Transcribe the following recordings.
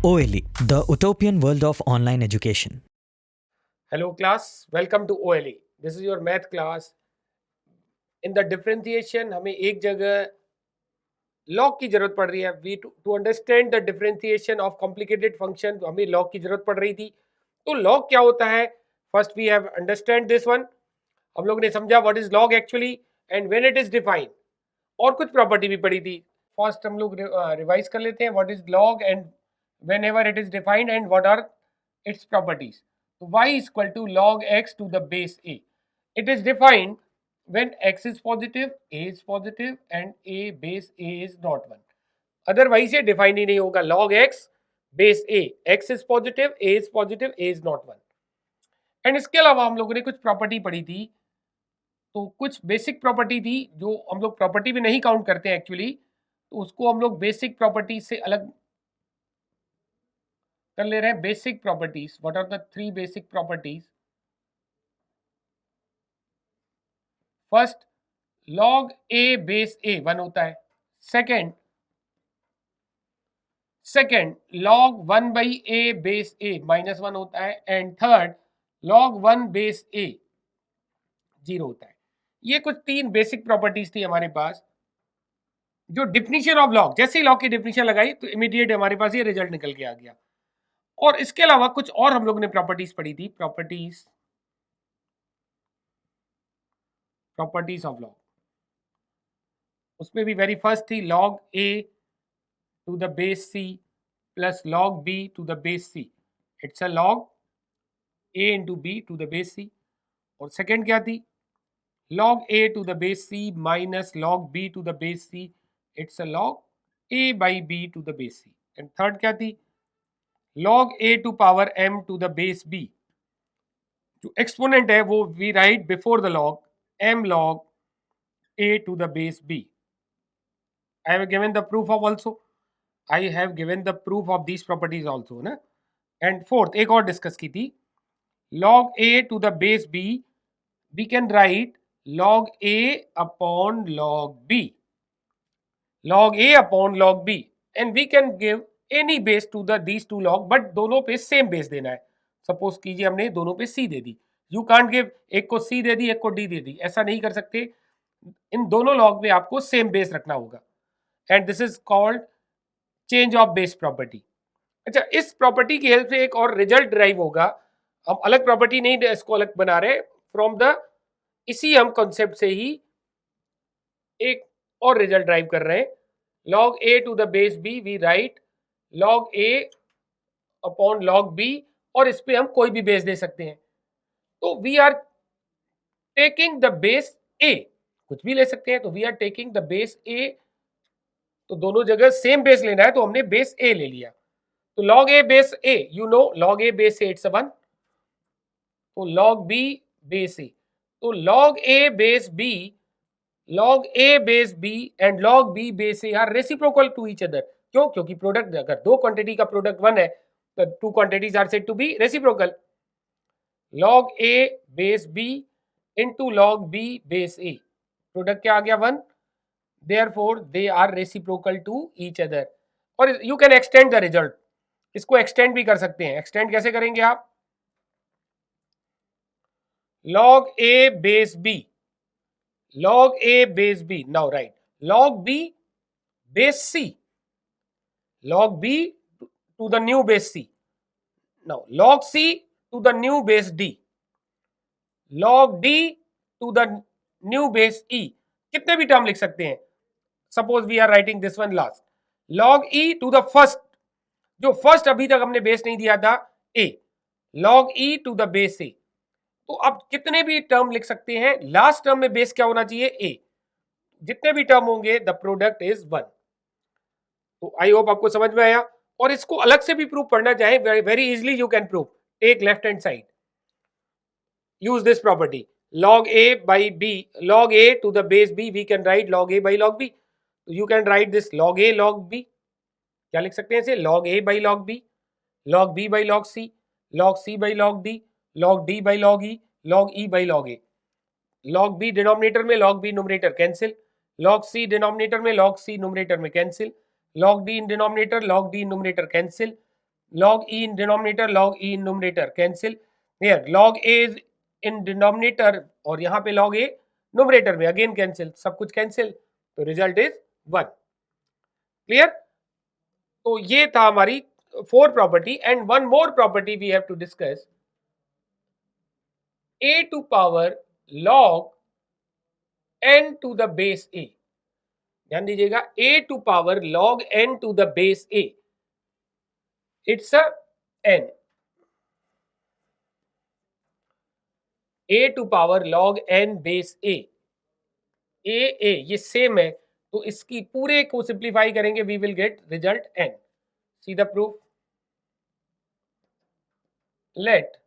OLE, the utopian world of online education. Hello class, welcome to OLE. This is your math class. In the differentiation हमें एक जगह log की जरूरत पड़ रही है. We to understand the differentiation of complicated function हमें log की जरूरत पड़ रही थी. तो log क्या होता है? First we have understand this one. हम लोग ने समझा what is log actually and when it is defined. और कुछ प्रॉपर्टी भी पड़ी थी. फर्स्ट हम लोग रिवाइज कर लेते हैं what is log and whenever it is defined and what are its properties. तो y is equal to log x to the base a. It is defined when x is positive, a is positive and a base a is not 1. Otherwise ये define ही नहीं होगा. log x base a, x is positive, a is positive, a is not 1. And इसके अलावा हम लोगों ने कुछ property पढ़ी थी. तो कुछ बेसिक प्रॉपर्टी थी जो हम लोग प्रॉपर्टी भी नहीं काउंट करते हैं एक्चुअली, तो उसको हम लोग बेसिक प्रॉपर्टी से अलग कर ले रहे हैं. Basic properties, what are the 3 basic properties? First, log a base a 1 होता है. Second log 1 by a base a -1 होता है. And third log 1 base a 0 होता है. ये कुछ 3 बेसिक प्रॉपर्टीज थी हमारे पास जो डिफिनीशन ऑफ लॉग, जैसे ही लॉग की डिफिनीशन लगाई तो इमीडिएट हमारे पास ये रिजल्ट निकल के आ गया. और इसके अलावा कुछ और हम लोग ने प्रॉपर्टीज पढ़ी थी. प्रॉपर्टीज ऑफ लॉग, उसमें भी वेरी फर्स्ट थी log a to the base c plus log b to the base c. It's a log a into b to the base c. और सेकेंड क्या थी? log a to the base c minus log b to the base c. It's a log a by b to the base c. And third क्या थी? log a to power m to the base b. जो exponent है वो we write before the log, m log a to the base b. I have given the proof of also. I have given the proof of these properties also ना. And fourth एक और discuss की थी, log a to the base b we can write log a upon log b. log a upon log b and we can give any base to the these two log, but दोनों पे same base देना है. Suppose कीजिए हमने दोनों पे c they the. You can't give एक को c दे दी एक को d दे दी, ऐसा नहीं कर सकते. इन दोनों लॉग में आपको सेम बेस रखना होगा and this is called change of base property. अच्छा, इस प्रॉपर्टी की हेल्प से एक और रिजल्ट ड्राइव होगा. हम अलग प्रॉपर्टी नहीं इसको अलग बना रहे फ्रॉम द, इसी हम कॉन्सेप्ट से ही एक और रिजल्ट ड्राइव कर रहे हैं. log a to the base b we write log a upon log b, और इस पे हम कोई भी बेस दे सकते हैं. तो we are taking the base a, कुछ भी ले सकते हैं. तो we are taking the base a, तो दोनों जगह सेम बेस लेना है तो हमने बेस a ले लिया. तो log a base a, you know log a base a it's 1. तो log b बेस a, तो log a base b, log a base b and log b base a are reciprocal to each other. क्यों? क्योंकि product, अगर दो quantity का product 1 है तो two quantities are said to be reciprocal. log a base b into log b base a, product क्या आ गया? 1. therefore they are reciprocal to each other. और you can extend the result, इसको extend भी कर सकते हैं. एक्सटेंड कैसे करेंगे आप? log a base b, log a base b, now write log b base c, log b to the new base c, now log c to the new base d, log d to the new base e. कितने भी term लिख सकते हैं. Suppose we are writing this one last, log e to the first, जो first अभी तक हमने base नहीं दिया था a, log e to the base a. तो अब कितने भी टर्म लिख सकते हैं. लास्ट टर्म में बेस क्या होना चाहिए? a. जितने भी टर्म होंगे द प्रोडक्ट इज 1. तो आई होप आपको समझ में आया. और इसको अलग से भी प्रूव पढ़ना चाहे very easily you can prove. Take left hand side, use this property log a by b, log a to the base b we can write log a by log b. you can write this log a log b. क्या लिख सकते हैं इसे? log a by log b, log b by log c, log c by log d, log d by log e, log e by log a. log b denominator में, log b numerator cancel, log c denominator में, log c numerator में cancel, log d in denominator, log d numerator cancel, log e in denominator, log e in numerator, cancel. Here log a is in denominator और यहाँ पे log a numerator में, again cancel, सब कुछ cancel, तो result is 1. Clear? तो ये था हमारी 4 property, and one more property we have to discuss. A to power log n to the base a. ध्यान दीजिएगा, a to power log n to the base a. It's a n. a to power log n base a. a ये same है, तो इसकी पूरे को simplify करेंगे, we will get result n. See the proof. Let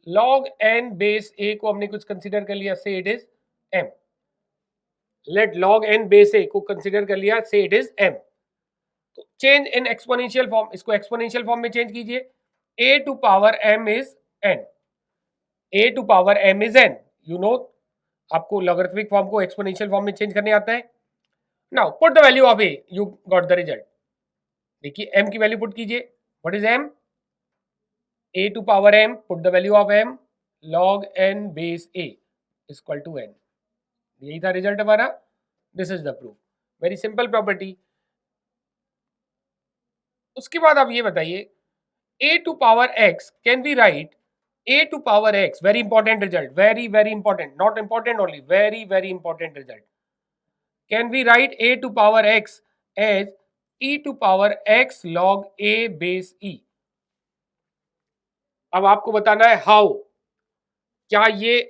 log n base a को हमने कुछ कंसीडर कर लिया, say it is m. Let log n base a को कंसीडर कर लिया, say it is m. तो चेंज इन एक्सपोनेंशियल फॉर्म, इसको एक्सपोनेंशियल फॉर्म में चेंज कीजिए. a to power m is n. a to power m is n. You know, आपको logarithmic form को exponential form में चेंज करने आता है. Now put the value of a, you got the result. देखिए m की value put कीजिए. What is m? a to power m, put the value of m, log n base a is equal to n. यही था result हमारा. This is the proof. Very simple property. उसके बाद आप ये बताइए, a to power x, can we write a to power x? Very important result, very important, not important only, very important result. Can we write a to power x as e to power x log a base e? अब आपको बताना है how. क्या ये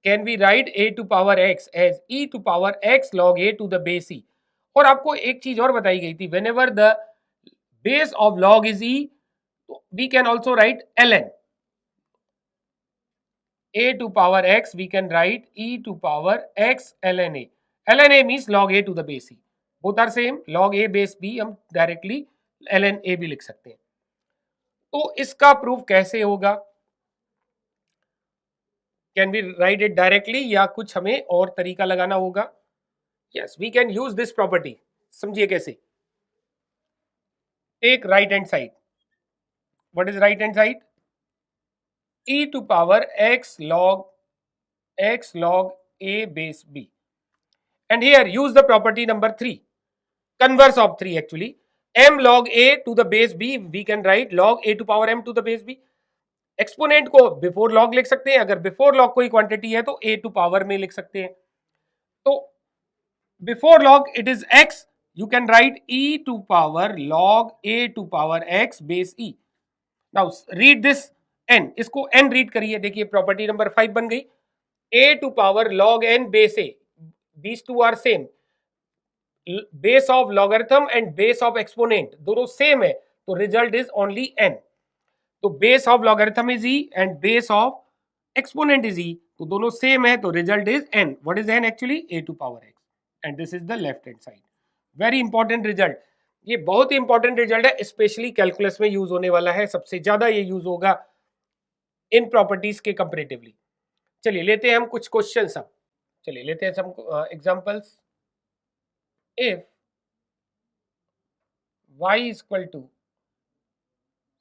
can we write a to power x as e to power x log a to the base e? और आपको एक चीज और बताई गई थी, whenever the base of log is e, we can also write ln. a to power x, we can write e to power x ln a. ln a means log a to the base e. Both are same. log a base b हम directly ln a भी लिख सकते हैं. तो इसका proof कैसे होगा? Can we write it directly या कुछ हमें और तरीका लगाना होगा? Yes, we can use this property. समझिए कैसे. Take right hand side. What is right hand side? e to power x log a base b. And here use the property number 3, converse of 3 actually. m log a to the base b, we can write log a to power m to the base b. Exponent को before log लिख सकते हैं, अगर before log कोई quantity है तो a to power में लिख सकते हैं. तो before log it is x, you can write e to power log a to power x base e. Now read this n, इसको n रीड करिए. देखिए प्रॉपर्टी नंबर 5 बन गई. a to power log n base a, these two are same. Base of logarithm and base of exponent दोनों same है, तो result is only n. तो base of logarithm is e and base of exponent is e, तो दोनों same है, तो result is n. What is n actually? a to power x, and this is the left hand side. Very important result. ये बहुत ही important result है, specially calculus में use होने वाला है. सबसे ज्यादा ये यूज होगा इन प्रॉपर्टीज के कंपैरेटिवली. चलिए लेते हैं हम कुछ क्वेश्चन. अब चलिए लेते हैं some examples. If y is equal to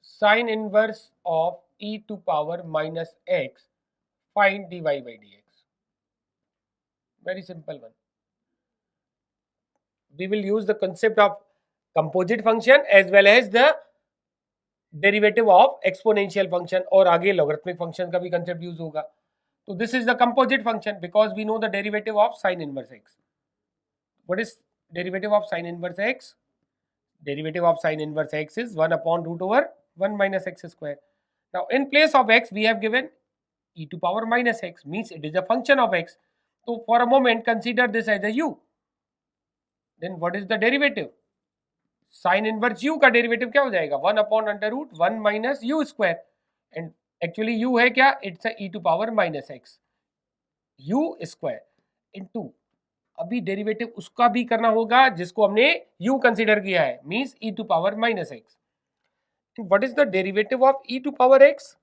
sin inverse of e to power minus x, find dy by dx. Very simple one. We will use the concept of composite function as well as the derivative of exponential function, और आगे logarithmic function का भी concept use होगा. So this is the composite function because we know the derivative of sin inverse x. What is derivative of sin inverse x? Derivative of sin inverse x is 1 upon root over 1 minus x square. Now in place of x we have given e to power minus x, means it is a function of x. So for a moment consider this as a u. Then what is the derivative? Sin inverse u का derivative क्या हो जाएगा? 1 upon under root 1 minus u square. And actually u है क्या? It's a e to power minus x u square into, अभी derivative उसका भी करना होगा जिसको हमने u कंसीडर किया है, means e to power minus x. What is the derivative of e to power x?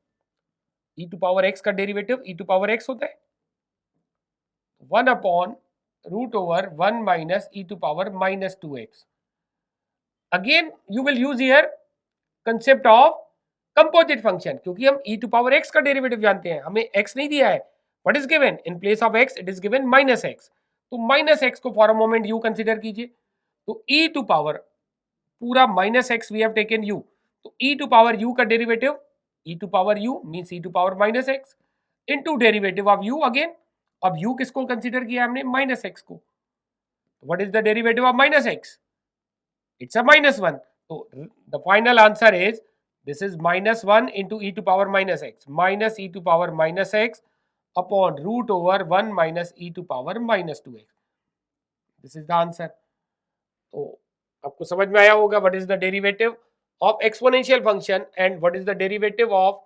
e to power x का derivative e to power x होता है 1 upon root over 1 minus e to power minus 2x. Again you will use here concept of composite function, क्योंकि हम e to power x का derivative जानते हैं, हमें x नहीं दिया है. What is given? In place of x it is given minus x. तो माइनस एक्स को for a moment u consider कीजिए. तो e टू पावर पूरा minus x we have taken u. तो e टू पावर u का derivative, e to power u means e to power minus x into derivative of u again. अब u किसको consider किया हमने? Minus x को. What is the derivative of minus x? It's a minus 1. So the final answer is this is minus 1 into e to power minus x minus e to power minus x upon root over 1 minus e to power minus 2x. This is the answer. तो आपको समझ में आया होगा what is the derivative of exponential function and what is the derivative of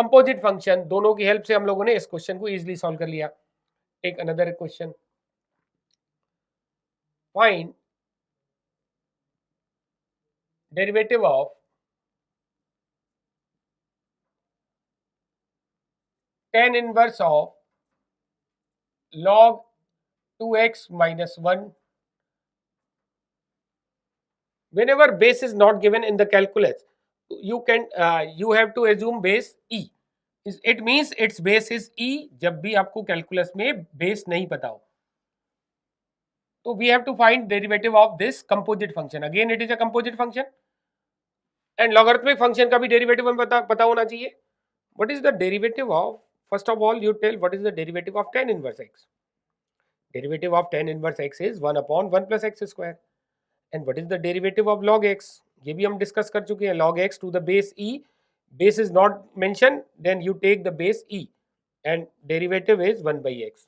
composite function. दोनों की help से हम लोगों ने इस क्वेश्चन को इजीली सॉल्व कर लिया. Take another question. Find derivative of tan inverse of log 2x minus 1 whenever base is not given in the calculus. You have to assume base e. It means its base is e. जब भी आपको calculus में base नहीं पता हो, तो we have to find derivative of this composite function. Again it is a composite function and logarithmic function का भी डेरिवेटिव हमें पता होना चाहिए. What is the derivative of, first of all you tell what is the derivative of tan inverse x. Derivative of tan inverse x is 1 upon 1 plus x square. And what is the derivative of log x? ये भी हम discuss कर चुके हैं. log x to the base e, base is not mentioned, then you take the base e and derivative is 1 by x.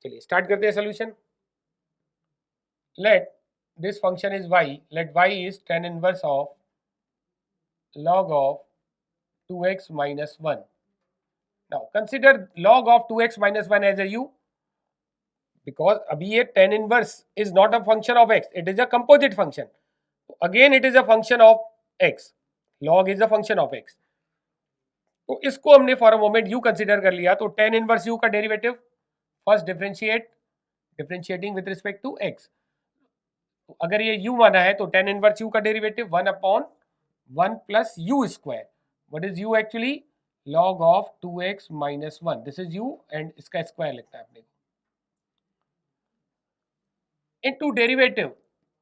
चलिए start करते हैं solution. Let this function is y, let y is tan inverse of log of 2x minus 1. Now consider log of 2x minus 1 as a u, because अभी ये tan inverse is not a function of x, it is a composite function. Again it is a function of x, log is a function of x. तो इसको हमने for a moment u consider कर लिया. तो tan inverse u का derivative first differentiating with respect to x. तो अगर ये u माना है तो tan inverse u का derivative 1 upon 1 plus u square. What is u actually? log of 2x minus 1. This is u and इसका square लिखना है अपने को. इनटू डेरिवेटिव,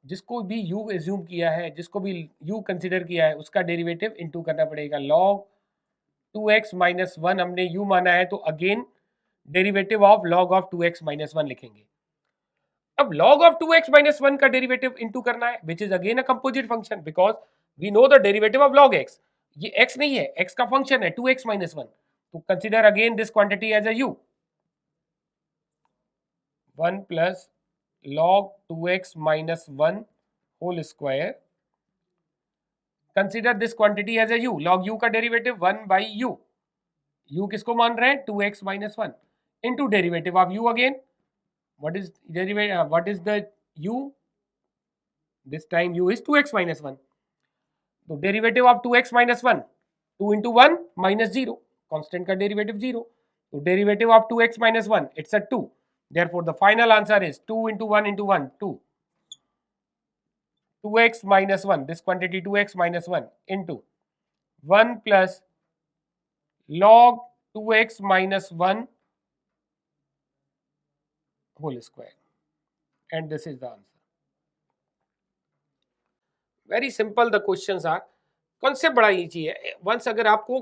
जिसको भी u एज्यूम किया है, जिसको भी u कंसीडर किया है, उसका डेरिवेटिव इनटू करना पड़ेगा. log 2x minus 1 हमने u माना है, तो again derivative of log of 2x minus 1 लिखेंगे. अब log of 2x minus 1 का डेरिवेटिव इनटू करना है, which is again a composite function because we know the derivative of log x. ये x नहीं है, x का फंक्शन है 2x minus 1. तो consider again this quantity as a u. 1 plus log 2x minus 1 whole square. Consider this quantity as a u. log u का derivative 1 by u. u किसको मान रहे हैं? 2x minus 1 into derivative of u again. What is derivative? What is the u? This time u is 2x minus 1. So derivative of 2x minus 1, 2 into 1 minus 0. Constant का derivative 0. So derivative of 2x minus 1, it's a 2. Therefore the final answer is 2 into 1 into 1, 2. 2x minus 1, this quantity 2x minus 1 into 1 plus log 2x minus 1 whole square. And this is the answer. Very simple the questions are. Concept बड़ा easy है. Once अगर आपको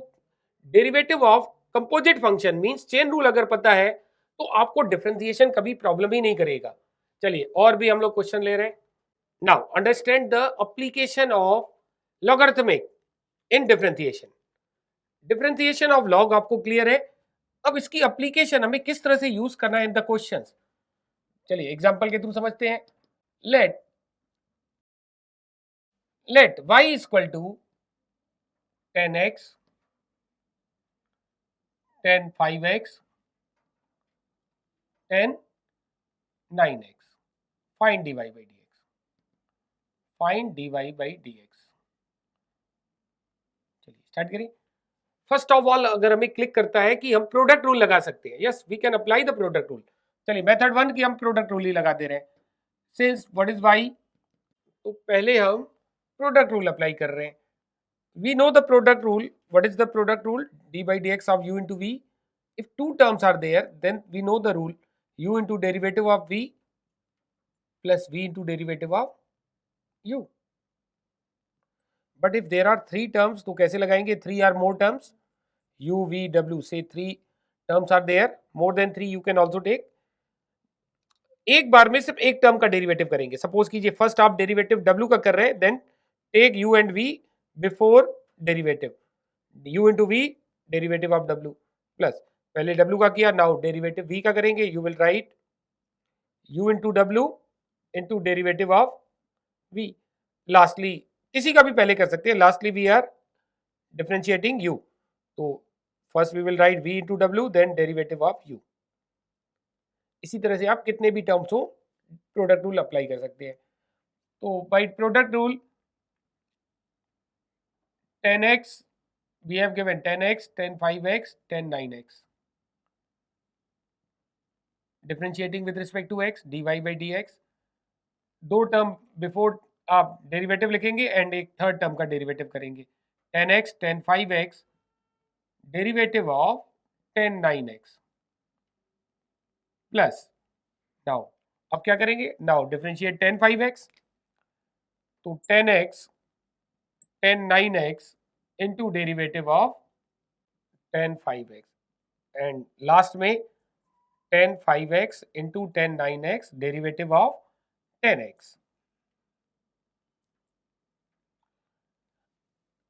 derivative of composite function means chain rule अगर पता है, तो आपको differentiation कभी प्रॉब्लम ही नहीं करेगा. चलिए और भी हम लोग क्वेश्चन ले रहे हैं. Now understand the application of logarithmic in differentiation. Differentiation of log आपको क्लियर है. अब इसकी एप्लीकेशन हमें किस तरह से यूज करना है इन द क्वेश्चंस. चलिए एग्जांपल के थ्रू समझते हैं. let y equal to 10x, tan 5x, tan 9x. Find dy by dx. Find dy by dx. चलिए स्टार्ट करिए. फर्स्ट ऑफ ऑल अगर हमें क्लिक करता है कि हम प्रोडक्ट रूल लगा सकते हैं. Yes we can apply the product rule. चलिए मेथड 1 की हम प्रोडक्ट रूल ही लगा दे रहे हैं. सिंस व्हाट इज y, तो पहले हम प्रोडक्ट रूल अप्लाई कर रहे हैं. we know the product rule. What is the product rule? D by dx of u into v. If two terms are there, then we know the rule, u into derivative of v plus v into derivative of u. But if there are three terms, तो कैसे लगाएंगे? Three or more terms, u, v, w, say three terms are there, more than three you can also take. एक बार में सिर्फ एक term का derivative करेंगे. Suppose कीजिए फर्स्ट आप डेरिवेटिव w का कर रहे हैं, then take u and v before derivative, u into v derivative of w plus पहले w का किया, नाउ डेरिवेटिव v का करेंगे. You will write u into w into derivative of v. Lastly किसी का भी पहले कर सकते हैं. Lastly we are differentiating u, तो first we will write v into w then derivative of u. इसी तरह से आप कितने भी टर्म्स हो प्रोडक्ट रूल अप्लाई कर सकते हैं. तो by product rule 10x we have given 10x, 10 5x, 10 9x. Differentiating with respect to x, dy by dx. दो टर्म बिफोर आप डेरिवेटिव लिखेंगे एंड एक थर्ड टर्म का डेरिवेटिव करेंगे. 10x, 10 5x derivative of 10 9x plus, now अब क्या करेंगे? Now differentiate 10 5x, तो 10x 10 9x into derivative of 10 5x and last में 10 5x into 10 9x derivative of 10x.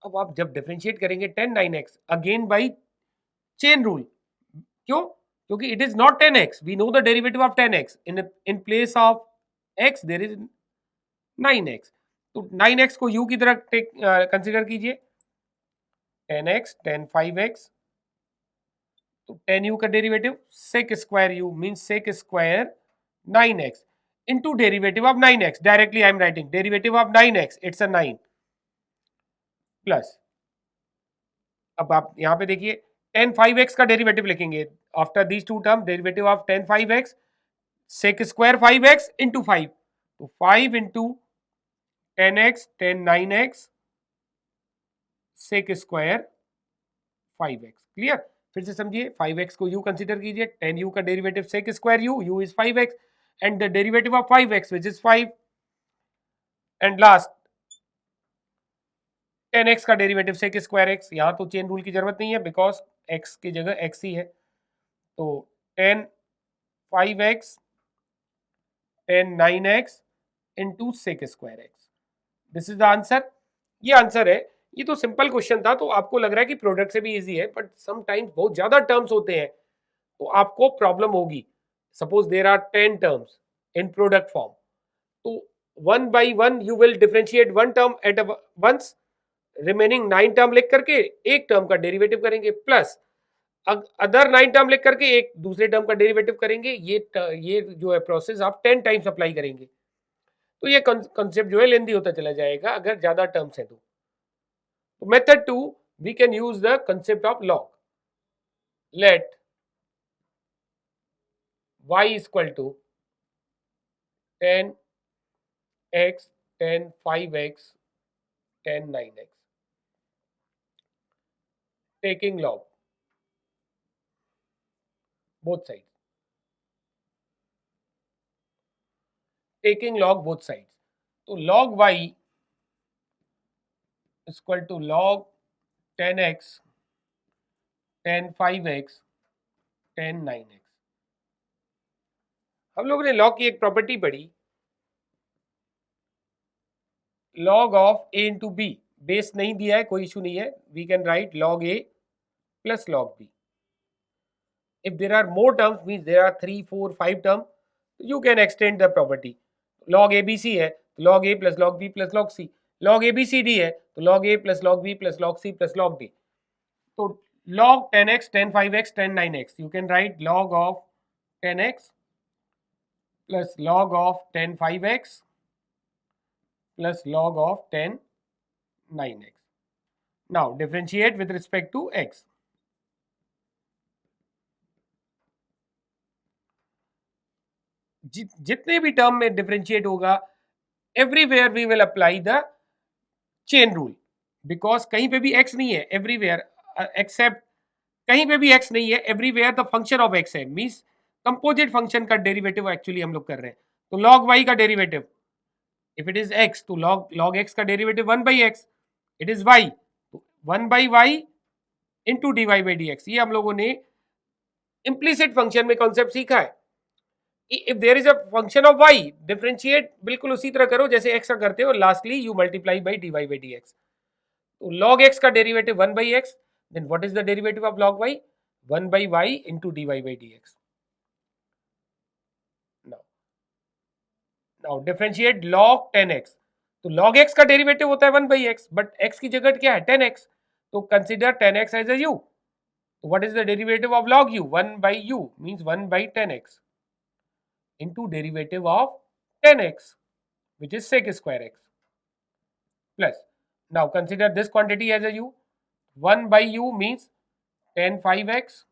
अब आप जब डिफरेंशिएट करेंगे 10 9x again by chain rule. क्यों? क्योंकि it is not 10x, we know the derivative of 10x. In place of x there is 9x, तो 9x को u की तरह कंसिडर कीजिए. 10x 10 5x, तो 10u का derivative sec square u means sec square 9x into derivative of 9x. Directly I am writing derivative of 9x, it's a 9 plus. अब आप यहां पे देखिए 10 5x का डेरिवेटिव लिखेंगे. After these two term derivative of 10 5x sec square 5x into 5, तो 5 into 10x 10 9x sec square 5x. Clear? फिर से समझिए, 5x को u कंसीडर कीजिए, 10u का derivative sec square u is 5x and the derivative of 5x which is 5 and last 10x का derivative sec square x. यहां तो chain rule की जरूरत नहीं है बिकॉज x की जगह x ही है. तो 10 5x 10 9x into sec square x. This is the answer. ये आंसर है. ये तो सिंपल क्वेश्चन था, तो आपको लग रहा है कि प्रोडक्ट से भी इजी है, बट समटाइम्स बहुत ज्यादा टर्म्स होते हैं तो आपको प्रॉब्लम होगी. Suppose there are 10 terms in product form, तो one by one you will differentiate one term at once, remaining 9 term लिख करके एक टर्म का डेरिवेटिव करेंगे प्लस अदर 9 टर्म लिख करके एक दूसरे टर्म का डेरिवेटिव करेंगे. ये जो है प्रोसेस आप 10 टाइम्स अप्लाई करेंगे, तो ये कंसेप्ट जो है लेंदी होता चला जाएगा अगर ज्यादा टर्म्स है तो. Method 2, we can use the concept of log. Let y is equal to 10x 10 5x 10 9x, taking log both sides. Taking log both sides. तो log y is equal to log 10x 10 5x 10 9x. हम लोगों ने log की एक property पढ़ी, log of a into b. Base नहीं दिया है, कोई इशू नहीं है, we can write log a plus log b. If there are more terms, means there are 3 4 5 terms, you can extend the property. log abc है तो log a plus log b plus log c. log abcd है तो log a plus log b plus log c plus log d. तो log 10x 10 5x 10 9x, you can write log of 10x plus log of 10 5x plus log of 10 9x. Now differentiate with respect to x. जितने भी term में differentiate होगा, everywhere we will apply the chain rule. Because कहीं पे भी x नहीं है, everywhere except कहीं पे भी x नहीं है, everywhere the function of x है, मींस कंपोजिट फंक्शन का डेरिवेटिव एक्चुअली हम लोग कर रहे हैं. तो log y का derivative, if it is x तो log x का derivative 1 by x, it is y, 1 by y into d y by d x. ये हम लोगों ने इम्प्लीसिट फंक्शन में कॉन्सेप्ट सीखा है कि if there is a function of y, differentiate बिल्कुल उसी तरह करो जैसे x का करते हो, lastly you multiply by d y by d x. तो log x का derivative 1 by x, then what is the derivative of log y? 1 by y into dy by dx. now differentiate log 10x. तो log x का derivative होता है 1 by x, but x की जगह क्या है 10x, तो consider 10x as a u. तो what is the derivative of log u? 1 by u means 1 by 10x into derivative of 10x, which is sec square x, plus now consider this quantity as a u. 1 by u means 10 5x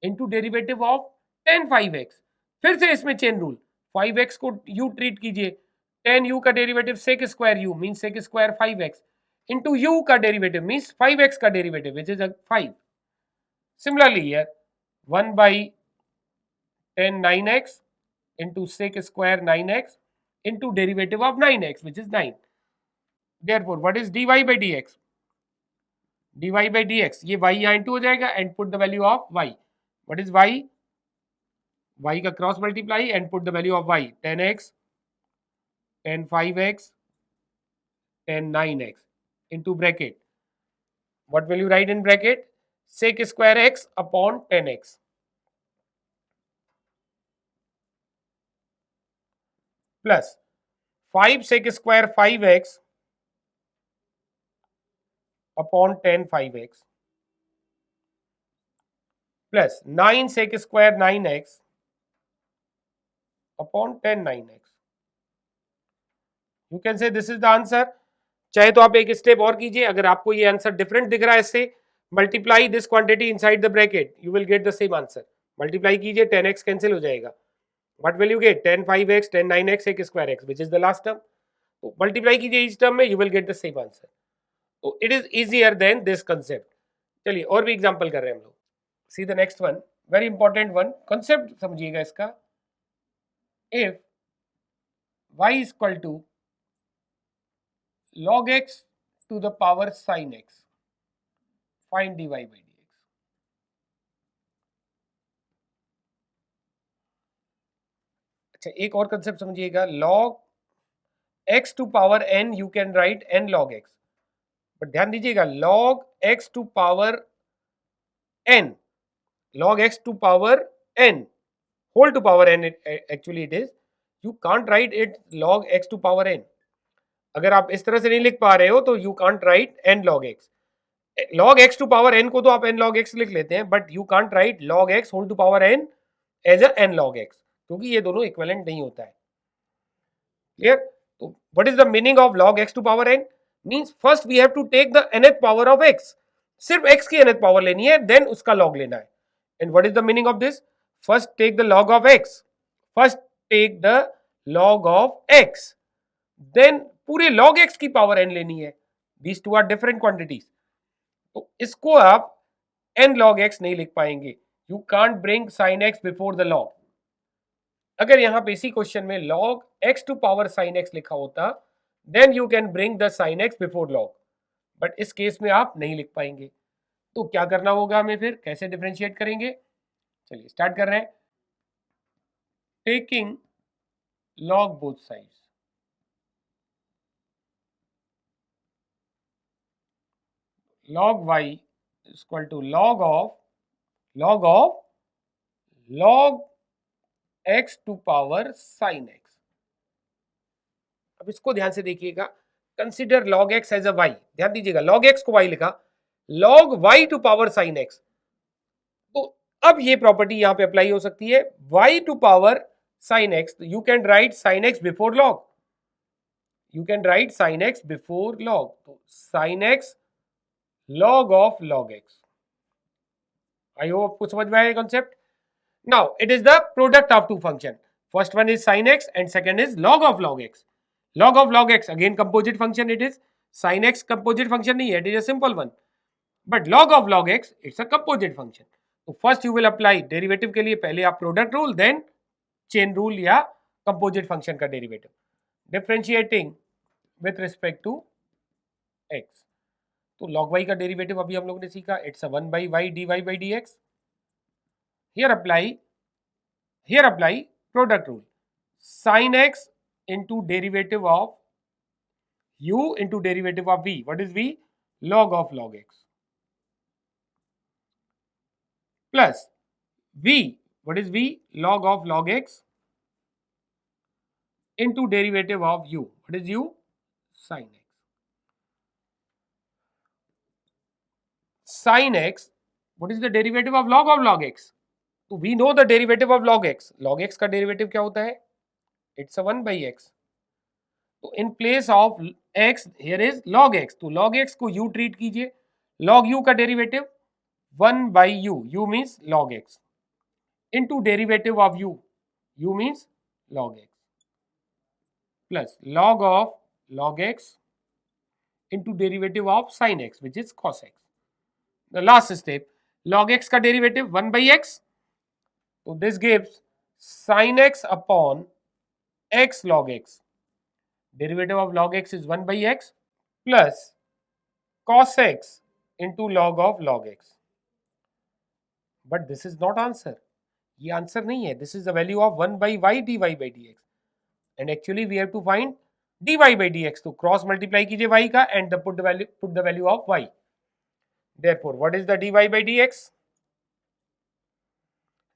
into derivative of 10 5x. फिर से इसमें chain rule, 5x को u treat कीजिए, 10 u का derivative sec square u means sec square 5x into u का derivative means 5x का derivative which is 5. Similarly here 1 by 10 9x into sec square 9x into derivative of 9x which is 9. Therefore what is dy by dx? dy by dx, ये y यहाँ into हो जाएगा and put the value of y. What is y? y का cross multiply and put the value of y, 10x 10 5x 10 9x into bracket. What will you write in bracket? Sec square x upon 10x plus 5 sec square 5x upon 10 5x plus 9 sec square 9x upon 10 9x. You can say this is the answer. चाहे तो आप एक step और कीजिए, अगर आपको ये answer different दिख रहा है इससे, multiply this quantity inside the bracket, you will get the same answer. Multiply कीजिए, 10x कैंसिल हो जाएगा. What will you get? 10 5x 10 9x sec square x which is the last term. तो multiply कीजिए इस टर्म में, you will get the same answer. तो it is easier than this concept. चलिए और भी एग्जांपल कर रहे हैं हम लोग. See the next one, very important one, concept समझिएगा इसका. If y is equal to log x to the power sin x, find dy by dx. अच्छा एक और कंसेप्ट समझिएगा, log x to power n you can write n log x, but ध्यान दीजिएगा log x to power n, log x to power n whole to power n actually it is, you can't write it log x to power n. अगर आप इस तरह से नहीं लिख पा रहे हो तो you can't right n log x. log x to power n को तो आप n log x लिख लेते हैं, but you can't write log x whole to power n as a n log x, क्योंकि ये दोनों इक्विवेलेंट नहीं होता है. क्लियर? तो what is the meaning of log x to power n? Means first we have to take the nth power of x, सिर्फ x की nth power लेनी है, देन उसका log लेना है. And what is the meaning of this? First take the log of x, first take the log of x, then पूरे log x की power n लेनी है. These two are different quantities. तो इसको आप n log x नहीं लिख पाएंगे. You can't bring sin x before the log. अगर यहां पे इसी क्वेश्चन में log x to power sin x लिखा होता, then you can bring the sin x before log, but इस केस में आप नहीं लिख पाएंगे. तो क्या करना होगा हमें, फिर कैसे डिफरेंशिएट करेंगे? चलिए स्टार्ट कर रहे हैं. Taking log both sides, log y is equal to log x to power sin x. अब इसको ध्यान से देखिएगा, consider log x as a y. ध्यान दीजिएगा log x को y लिखा, log y to power sin x. तो अब ये प्रॉपर्टी यहां पे अप्लाई हो सकती है, y to power sin x, you can write sin x before log, you can write sin x before log. तो sin x log of log x. I hope आपको समझ में आया concept. Now it is the product of two function. First one is sin x and second is log of log x. Log of log x again composite function it is. sin x composite function नहीं है, it is a simple one, but log x it's a composite function. तो first you will apply derivative के लिए पहले आप product rule, then chain rule या composite function का derivative. Differentiating with respect to x. तो log y का derivative अभी हम लोग ने सीखा, it's a 1 by y dy by dx. Here apply product rule. Sin x into derivative of u into derivative of v. What is v? Log x. Plus v. What is v? Log x into derivative of u. What is u? Sin x. Sin x. What is the derivative of log x? So we know the derivative of log x. Log x का derivative क्या होता है? It's a 1 by x. तो in place of x here is log x. तो log x को u treat कीजिए. Log u का derivative 1 by u. U means log x. Into derivative of u. U means log x. Plus log of log x into derivative of sin x, which is cos x. The last step, log x का derivative 1 by x. So this gives sin x upon x log x. Derivative of log x is 1 by x plus cos x into log of log x. But this is not answer. ये answer नहीं है. This is the value of 1 by y dy by dx. And actually we have to find dy by dx. तो cross multiply कीजिए y का and put the value of y. Therefore, what is the dy by dx?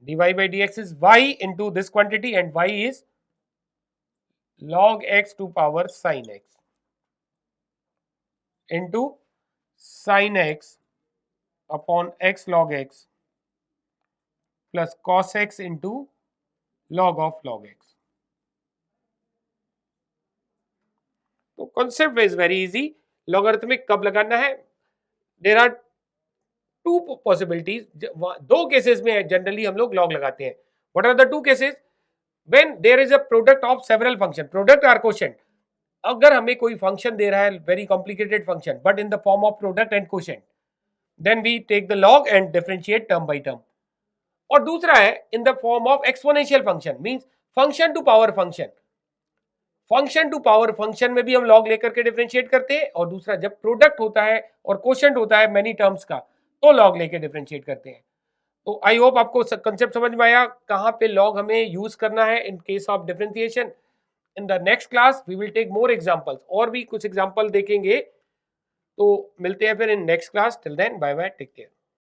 Dy by dx is y into this quantity, and y is log x to power sin x into sin x upon x log x plus cos x into log of log x. तो concept is very easy. Logarithmic कब लगाना है? There are two possibilities. दो cases में generally हम लोग log लगाते हैं. What are the two cases? When there is a product of several function, product or quotient. अगर हमें कोई फंक्शन दे रहा है, very complicated function, but in the form of product and quotient, then we take the log and differentiate term by term. और दूसरा है in the form of exponential function, means function to power function. Function to power function में भी हम log लेकर के differentiate करते हैं, और दूसरा जब प्रोडक्ट होता है और क्वोशिएंट होता है मेनी टर्म्स का, तो लॉग लेके डिफरेंशिएट करते हैं. तो आई होप आपको कंसेप्ट समझ में आया कहां पे लॉग हमें यूज करना है in case of differentiation. In the next class we will take more examples, और भी कुछ एग्जाम्पल देखेंगे. तो मिलते हैं फिर in next class. Till then bye bye, take care.